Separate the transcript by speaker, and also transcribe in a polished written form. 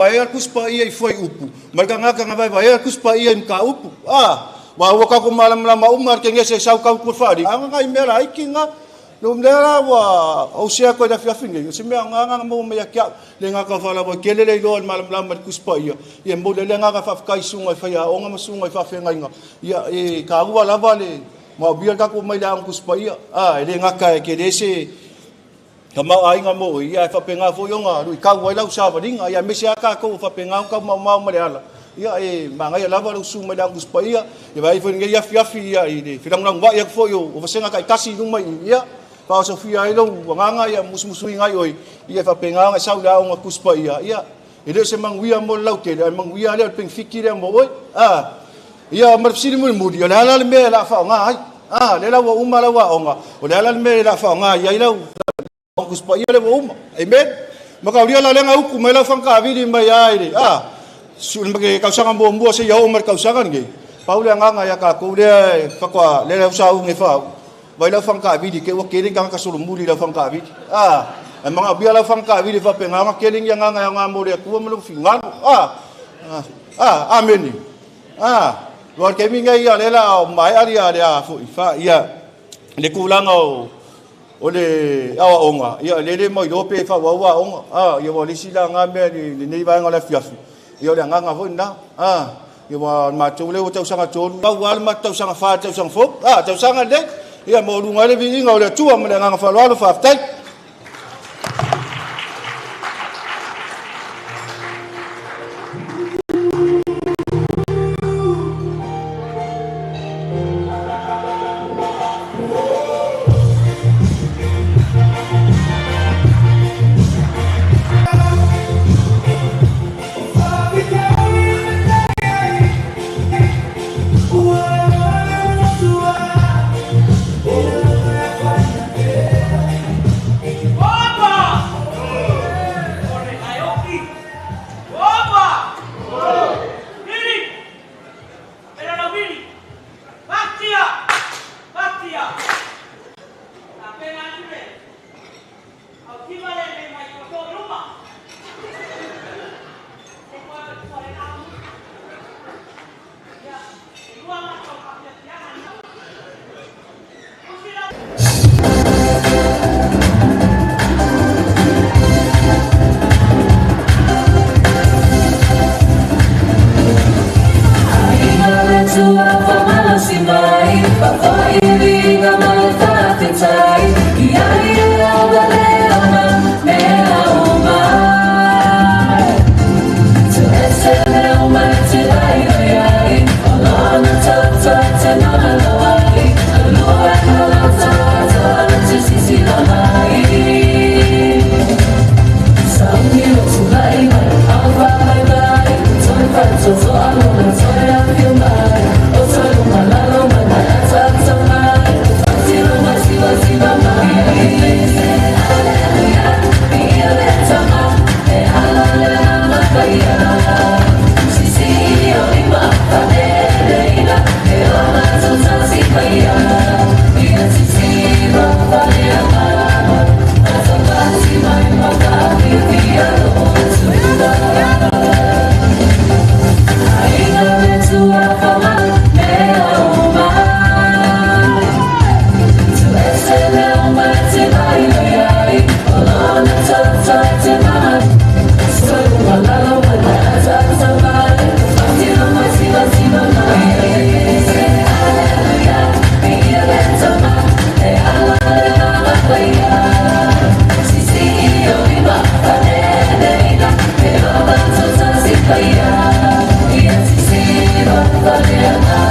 Speaker 1: Vai kuspa ia I foi upu. Mereka ngaka vai kuspa ia mka upu. Wa waka ko malam lama umar ke ngese sau kau kurfari. Ngai mera ikinga. Lumdera wa ausia ko da fiafinge. Se me nganga mo me yakya le ngaka fala bo kelele do malam lama kuspa ia. Ia mo le ngaka fa kai sunga fa ya onga masunga fa fenga inga. Ia e ka ua lava le ma biar ka ko mai la kuspa ia. Le ngaka ke dese Kamau ainga mo ia fa penga fo yonga ru ka wa lau sa vadinga ia mesia ka ko fa penga ka mau maleala ia manga ia lava lu su mai kuspa ia vai fo ngai ia fiafi ia filang lang wa ia fo yo o senga kai kasi lu mai ia pa sofia ilo nganga ia musmusu ngai oi ia fa penga nga sa la nga kuspa ia ile se mang wia mo lau ke mang wia le peng fikir mo oi ia marfsini mo mudi la me la fa nga le la wa umala wa onga o la me la fa nga ia ilo kuspa ia le uma amen maka dia la lenga hukum mela fangka vidi mai ai sul mage kausangan bombo se yau mar kausangan ge paula nganga ya ka ko le fakwa le la usau nge fa vai la fangka vidi ke wa kering ka kasulumuli la fangka vidi mga bia la fangka vidi fa penga kering yang nganga mo le ku mo lu fingan amen luar kemi ngai ya le la mai aria dia fa ia le kulangau ole awa onga ia lele mo yope fa wa onga ia wa lisila ngame ni va ngala fiafi ia le nganga ho na ia wa ma tole o tau sanga tolu wa ma tau sanga fa tau sanga fo tau sanga le ia mo lu ngale vi nga ole tua mo le nganga fa lo fa tai
Speaker 2: Yeah.